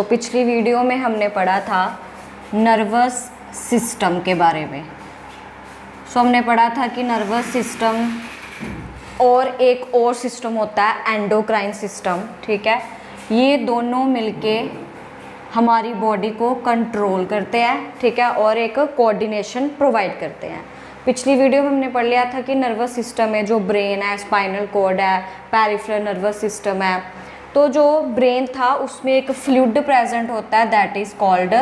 पिछली वीडियो में हमने पढ़ा था नर्वस सिस्टम के बारे में। हमने पढ़ा था कि नर्वस सिस्टम और एक और सिस्टम होता है एंडोक्राइन सिस्टम, ठीक है। ये दोनों मिलके हमारी बॉडी को कंट्रोल करते हैं, ठीक है, और एक कोऑर्डिनेशन प्रोवाइड करते हैं। पिछली वीडियो में हमने पढ़ लिया था कि नर्वस सिस्टम में जो ब्रेन है, स्पाइनल कॉर्ड है, पेरिफेरल नर्वस सिस्टम है, तो जो ब्रेन था उसमें एक फ्लूइड प्रेजेंट होता है, that is called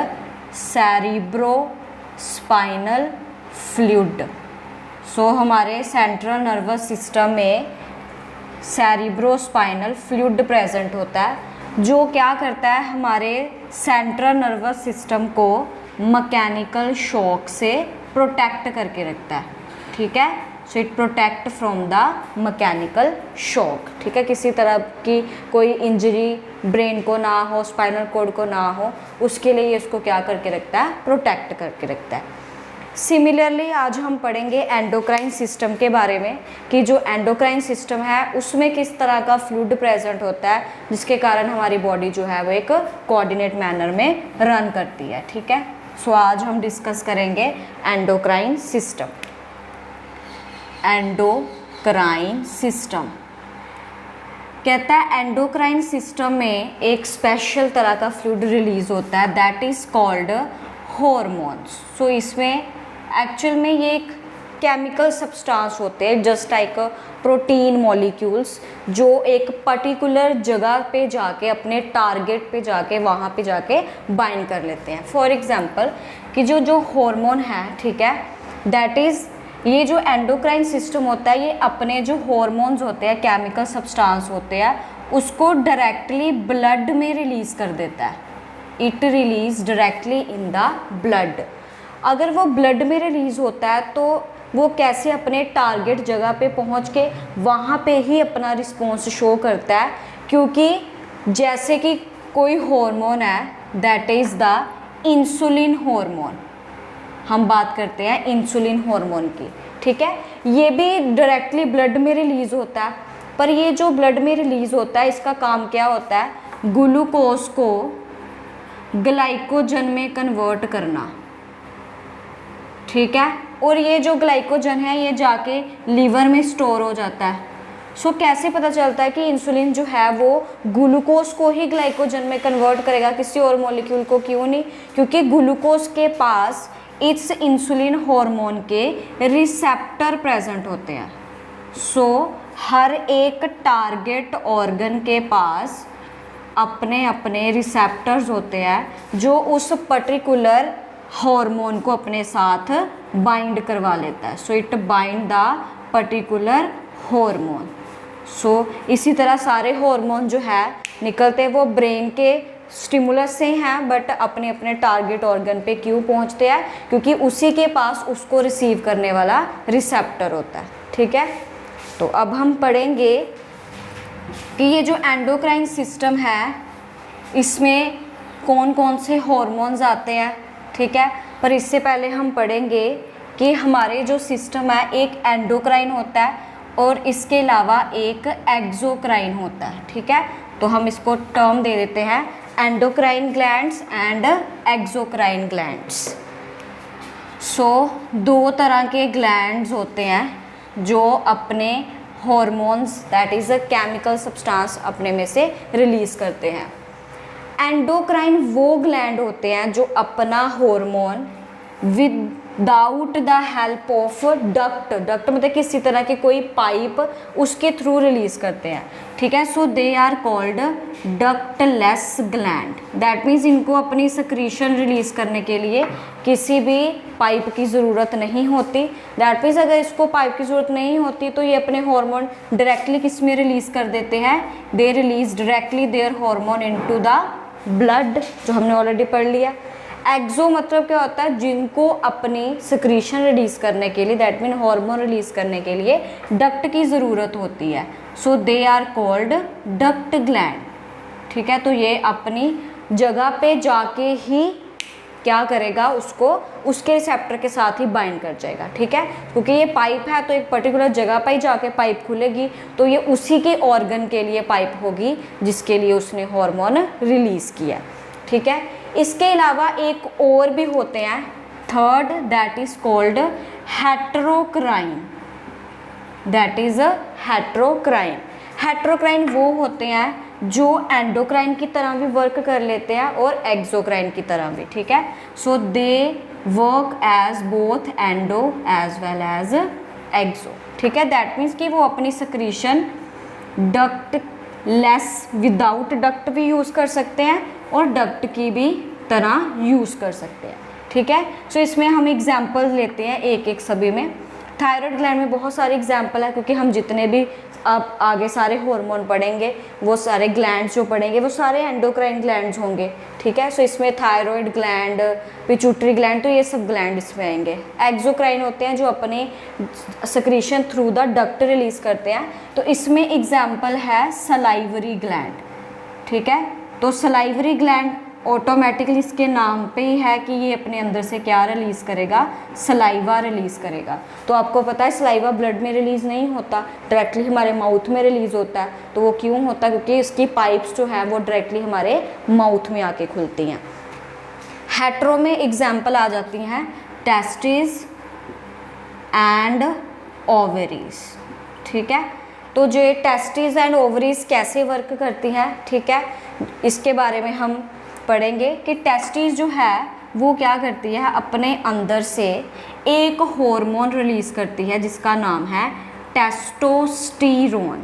cerebro spinal fluid. हमारे सेंट्रल नर्वस सिस्टम में सेरिब्रो स्पाइनल फ्लूइड प्रेजेंट होता है, जो क्या करता है, हमारे सेंट्रल नर्वस सिस्टम को मैकेनिकल शॉक से प्रोटेक्ट करके रखता है, ठीक है। It protect from the mechanical shock, ठीक है। किसी तरह की कोई इंजरी ब्रेन को ना हो, स्पाइनल कॉर्ड को ना हो, उसके लिए इसको क्या करके रखता है, प्रोटेक्ट करके रखता है। सिमिलरली आज हम पढ़ेंगे एंडोक्राइन सिस्टम के बारे में कि जो एंडोक्राइन सिस्टम है उसमें किस तरह का फ्लूइड प्रेजेंट होता है, जिसके कारण हमारी बॉडी जो है वो एक कोऑर्डिनेट मैनर में रन करती है, ठीक है। आज हम डिस्कस करेंगे एंडोक्राइन सिस्टम। एंडोक्राइन सिस्टम कहता है एंडोक्राइन सिस्टम में एक स्पेशल तरह का फ्लूइड रिलीज होता है, दैट इज़ कॉल्ड हॉर्मोन्स। इसमें एक्चुअल में ये एक केमिकल सब्सटेंस होते हैं, जस्ट लाइक प्रोटीन मॉलिक्यूल्स, जो एक पर्टिकुलर जगह पे जाके अपने टारगेट पे जाके वहाँ पे जाके बाइंड कर लेते हैं। फॉर एग्जांपल कि जो हार्मोन है, ठीक है, दैट इज़ ये जो एंडोक्राइन सिस्टम होता है, ये अपने जो हार्मोन्स होते हैं, केमिकल सब्सटेंस होते हैं, उसको डायरेक्टली ब्लड में रिलीज़ कर देता है। It release directly in the blood. अगर वो ब्लड में रिलीज़ होता है तो वो कैसे अपने टारगेट जगह पे पहुंच के वहाँ पे ही अपना रिस्पॉन्स शो करता है, क्योंकि जैसे कि कोई हार्मोन है, that is the insulin hormone. हम बात करते हैं इंसुलिन हार्मोन की, ठीक है। ये भी डायरेक्टली ब्लड में रिलीज़ होता है, पर ये जो ब्लड में रिलीज़ होता है इसका काम क्या होता है, ग्लूकोज को ग्लाइकोजन में कन्वर्ट करना, ठीक है। और ये जो ग्लाइकोजन है ये जाके लीवर में स्टोर हो जाता है। कैसे पता चलता है कि इंसुलिन जो है वो ग्लूकोज को ही ग्लाइकोजन में कन्वर्ट करेगा, किसी और मॉलिक्यूल को क्यों नहीं? क्योंकि ग्लूकोज के पास इस इंसुलिन हार्मोन के रिसेप्टर प्रेजेंट होते हैं। हर एक टारगेट ऑर्गन के पास अपने अपने रिसेप्टर्स होते हैं जो उस पर्टिकुलर हार्मोन को अपने साथ बाइंड करवा लेता है। It bind the particular hormone. इसी तरह सारे हार्मोन जो है निकलते वो ब्रेन के स्टिमुलस से हैं, बट अपने अपने टारगेट ऑर्गन पे क्यों पहुंचते हैं? क्योंकि उसी के पास उसको रिसीव करने वाला रिसेप्टर होता है, ठीक है। तो अब हम पढ़ेंगे कि ये जो एंडोक्राइन सिस्टम है इसमें कौन कौन से हार्मोन्स आते हैं, ठीक है। पर इससे पहले हम पढ़ेंगे कि हमारे जो सिस्टम है एक एंडोक्राइन होता है और इसके अलावा एक एक्सोक्राइन होता है, ठीक है। तो हम इसको टर्म दे देते हैं endocrine glands and exocrine glands. दो तरह के ग्लैंड्स होते हैं जो अपने hormones, that is a chemical substance, अपने में से रिलीज़ करते हैं। एंडोक्राइन वो ग्लैंड होते हैं जो अपना hormone without the help of duct मतलब किसी तरह की कोई पाइप उसके थ्रू रिलीज़ करते हैं, ठीक है। They are called ductless gland. That means इनको अपनी सक्रीशन रिलीज़ करने के लिए किसी भी पाइप की ज़रूरत नहीं होती। दैट मीन्स अगर इसको पाइप की ज़रूरत नहीं होती तो ये अपने हार्मोन डायरेक्टली किस में रिलीज़ कर देते हैं, they release directly their hormone into the blood, जो हमने ऑलरेडी पढ़ लिया। एक्सो मतलब क्या होता है, जिनको अपनी सिक्रीशन रिलीज़ करने के लिए, दैट मीन हार्मोन रिलीज़ करने के लिए डक्ट की ज़रूरत होती है। They are called duct gland, ठीक है। तो ये अपनी जगह पे जाके ही क्या करेगा, उसको उसके रिसेप्टर के साथ ही बाइंड कर जाएगा, ठीक है। क्योंकि ये पाइप है तो एक पर्टिकुलर जगह पर ही जाके पाइप खुलेगी, तो ये उसी के ऑर्गन के लिए पाइप होगी जिसके लिए उसने हार्मोन रिलीज़ किया, ठीक है। इसके अलावा एक और भी होते हैं, third, that is called heterocrine, that is a heterocrine. Heterocrine वो होते हैं जो एंडोक्राइन की तरह भी वर्क कर लेते हैं और एक्सोक्राइन की तरह भी, ठीक है। So they work as both endo as well as exo, ठीक है। दैट मीन्स कि वो अपनी secretion duct less without duct भी यूज़ कर सकते हैं और डक्ट की भी तरह यूज़ कर सकते हैं, ठीक है। सो इसमें हम एग्जाम्पल्स लेते हैं एक एक सभी में। थायराइड ग्लैंड में बहुत सारे एग्जाम्पल है, क्योंकि हम जितने भी अब आगे सारे हार्मोन पढ़ेंगे, वो सारे ग्लैंड्स जो पढ़ेंगे वो सारे एंडोक्राइन ग्लैंड्स होंगे, ठीक है। सो इसमें थायराइड ग्लैंड, पिट्यूटरी ग्लैंड, तो ये सब ग्लैंड इसमें आएंगे। एक्सोक्राइन होते हैं जो अपने secretion through the duct release करते हैं, तो इसमें एग्जाम्पल है सलाइवरी ग्लैंड, ठीक है। तो सलाइवरी ग्लैंड ऑटोमेटिकली इसके नाम पे ही है कि ये अपने अंदर से क्या रिलीज़ करेगा, सलाइवा रिलीज़ करेगा। तो आपको पता है सलाइवा ब्लड में रिलीज़ नहीं होता, डायरेक्टली हमारे माउथ में रिलीज़ होता है। तो वो क्यों होता है? क्योंकि इसकी पाइप्स जो है वो डायरेक्टली हमारे माउथ में आके खुलती हैं। हेट्रो में एग्जाम्पल आ जाती हैं टेस्टिस एंड ओवरीज, ठीक है। तो जो ये टेस्टिस एंड ओवरीज कैसे वर्क करती हैं, ठीक है, इसके बारे में हम पढ़ेंगे कि टेस्टिस जो है वो क्या करती है, अपने अंदर से एक हार्मोन रिलीज़ करती है जिसका नाम है टेस्टोस्टेरोन।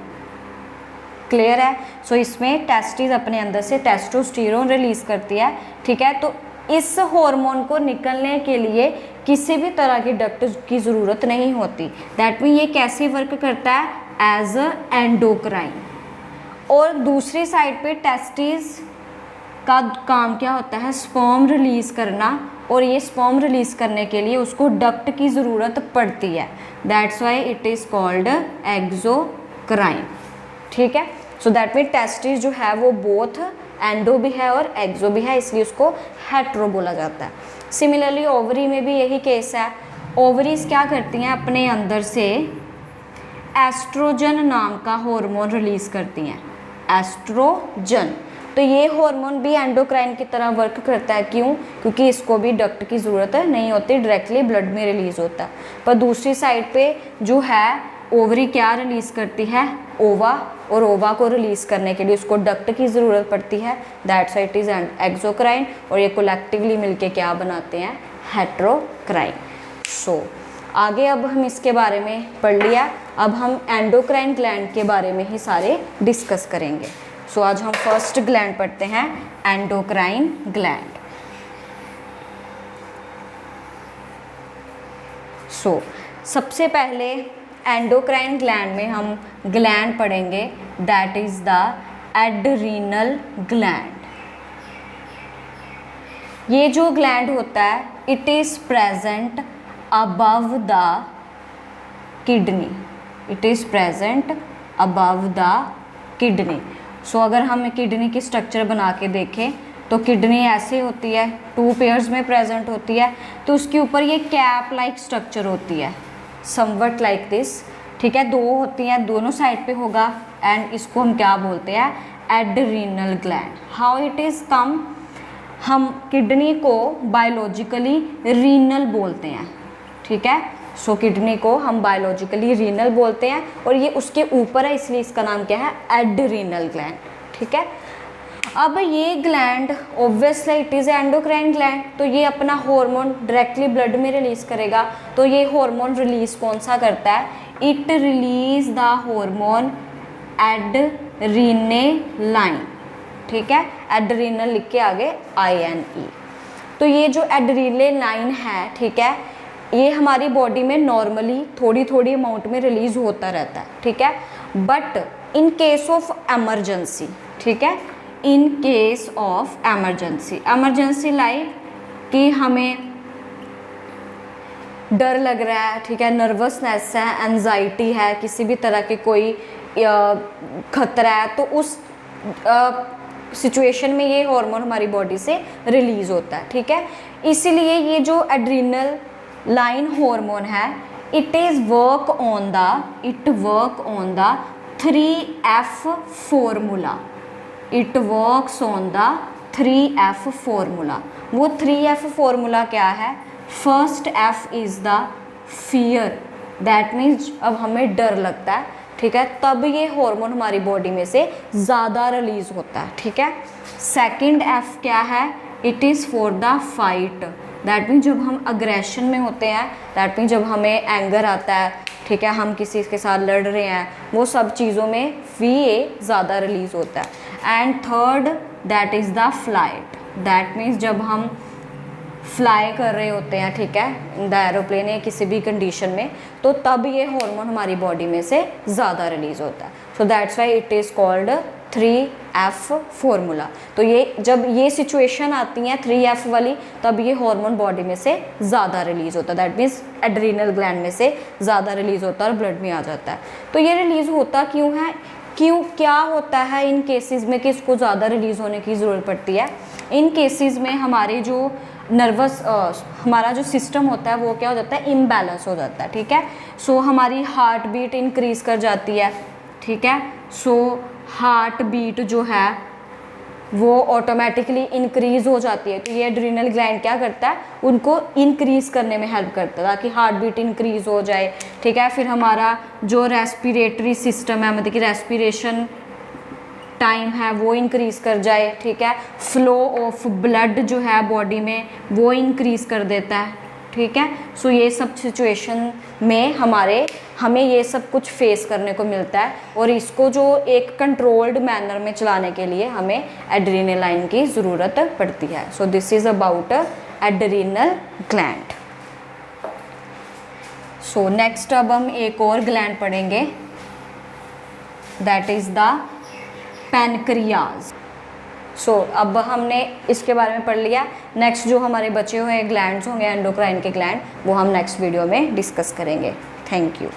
क्लियर है? सो इसमें टेस्टिस अपने अंदर से टेस्टोस्टेरोन रिलीज़ करती है, ठीक है। तो इस हार्मोन को निकलने के लिए किसी भी तरह की डक्ट की ज़रूरत नहीं होती। दैट मीन ये कैसे वर्क करता है, एज अ एंडोक्राइन। और दूसरी साइड पे टेस्टिस का काम क्या होता है, स्पर्म रिलीज़ करना, और ये स्पर्म रिलीज़ करने के लिए उसको डक्ट की ज़रूरत पड़ती है। That's why it is called exocrine, ठीक है। सो दैट मीन टेस्टिस जो है वो बोथ एंडो भी है और एक्सो भी है, इसलिए उसको हेट्रो बोला जाता है। सिमिलरली ओवरी में भी यही केस है। ओवरीज क्या करती हैं, अपने अंदर से एस्ट्रोजन नाम का हार्मोन रिलीज़ करती हैं, एस्ट्रोजन। तो ये हार्मोन भी एंडोक्राइन की तरह वर्क करता है। क्यों? क्योंकि इसको भी डक्ट की ज़रूरत नहीं होती, डायरेक्टली ब्लड में रिलीज़ होता है। पर दूसरी साइड पे जो है ओवरी क्या रिलीज़ करती है, ओवा, और ओवा को रिलीज़ करने के लिए उसको डक्ट की ज़रूरत पड़ती है। That's why it is exocrine, और ये कोलेक्टिवली मिलके क्या बनाते हैं, हेट्रोक्राइन। सो आगे अब हम इसके बारे में पढ़ लिया, अब हम एंडोक्राइन ग्लैंड के बारे में ही सारे डिस्कस करेंगे। सो आज हम फर्स्ट ग्लैंड पढ़ते हैं, एंडोक्राइन ग्लैंड। सो सबसे पहले एंडोक्राइन ग्लैंड में हम ग्लैंड पढ़ेंगे, that is the adrenal gland. ये जो ग्लैंड होता है, it is present above the kidney, it is present above the kidney. So अगर हम किडनी की स्ट्रक्चर बना के देखें तो किडनी ऐसे होती है, 2 पेयर्स में प्रेजेंट होती है। तो उसके ऊपर ये कैप लाइक स्ट्रक्चर होती है, समवट लाइक दिस, ठीक है। 2 होती हैं, दोनों साइड पे होगा, एंड इसको हम क्या बोलते हैं, adrenal gland. How it is come, हम किडनी को बायोलॉजिकली रीनल बोलते हैं, ठीक है। सो किडनी को हम बायोलॉजिकली रीनल बोलते हैं, और ये उसके ऊपर है, इसलिए इसका नाम क्या है, एड्रीनल ग्लैंड, ठीक है। अब ये gland obviously it is endocrine gland, तो ये अपना हार्मोन डायरेक्टली ब्लड में रिलीज़ करेगा। तो ये हार्मोन रिलीज़ कौन सा करता है, इट रिलीज द हार्मोन एड्रीनेलाइन, ठीक है। एड्रीनल लिख के आगे INE। तो ये जो एड्रीनेलाइन है, ठीक है, ये हमारी बॉडी में नॉर्मली थोड़ी थोड़ी अमाउंट में रिलीज़ होता रहता है, ठीक है। But in case of emergency, ठीक है, in case of emergency, emergency like कि हमें डर लग रहा है, ठीक है, नर्वसनेस है, एंजाइटी है, किसी भी तरह के कोई खतरा है, तो उस सिचुएशन में ये हार्मोन हमारी बॉडी से रिलीज़ होता है, ठीक है। इसीलिए ये जो एड्रीनल लाइन हार्मोन है, it work on the 3F formula, it works on the 3F formula. वो 3F फॉर्मूला क्या है? First F is the fear, that means अब हमें डर लगता है, ठीक है, तब ये हार्मोन हमारी बॉडी में से ज़्यादा रिलीज होता है, ठीक है। सेकंड F क्या है? It is for the fight, that means जब हम अग्रेशन में होते हैं, दैट मीन्स जब हमें एंगर आता है, ठीक है, हम किसी के साथ लड़ रहे हैं, वो सब चीज़ों में VA ज़्यादा रिलीज होता है। And third that is the flight, that means जब हम फ्लाई कर रहे होते हैं, ठीक है, इन द एरोप्लेन या किसी भी कंडीशन में, तो तब ये हार्मोन हमारी बॉडी में से ज़्यादा रिलीज होता है। So that's why it is called 3F formula. तो ये जब ये सिचुएशन आती है 3F वाली, तब ये हार्मोन बॉडी में से ज़्यादा रिलीज होता है, दैट मीन्स एड्रीनल ग्लैंड में से ज़्यादा रिलीज होता है और ब्लड में आ जाता है। तो ये रिलीज़ होता क्यों है, क्या होता है इन केसेस में कि इसको ज़्यादा रिलीज़ होने की ज़रूरत पड़ती है? इन केसेस में हमारे जो नर्वस हमारा जो सिस्टम होता है वो क्या हो जाता है? इम्बैलेंस हो जाता है, ठीक है। सो हमारी हार्ट बीट इंक्रीज़ कर जाती है, ठीक है। सो हार्ट बीट जो है वो ऑटोमेटिकली इंक्रीज़ हो जाती है। तो ये एड्रीनल ग्लैंड क्या करता है? उनको इंक्रीज़ करने में हेल्प करता है ताकि हार्ट बीट इंक्रीज़ हो जाए, ठीक है। फिर हमारा जो रेस्पिरेटरी सिस्टम है, मतलब कि रेस्पिरेशन टाइम है वो इंक्रीज़ कर जाए, ठीक है। फ्लो ऑफ ब्लड जो है बॉडी में वो इंक्रीज़ कर देता है, ठीक है। सो ये सब सिचुएशन में हमें ये सब कुछ फेस करने को मिलता है, और इसको जो एक कंट्रोल्ड मैनर में चलाने के लिए हमें एड्रेनालाइन की ज़रूरत पड़ती है। So this is about adrenal gland. So next अब हम एक और ग्लैंड पढ़ेंगे, दैट इज़ द पैनक्रियाज। सो अब हमने इसके बारे में पढ़ लिया। नेक्स्ट जो हमारे बचे हुए ग्लैंड्स होंगे एंडोक्राइन के ग्लैंड, वो हम नेक्स्ट वीडियो में डिस्कस करेंगे। Thank you.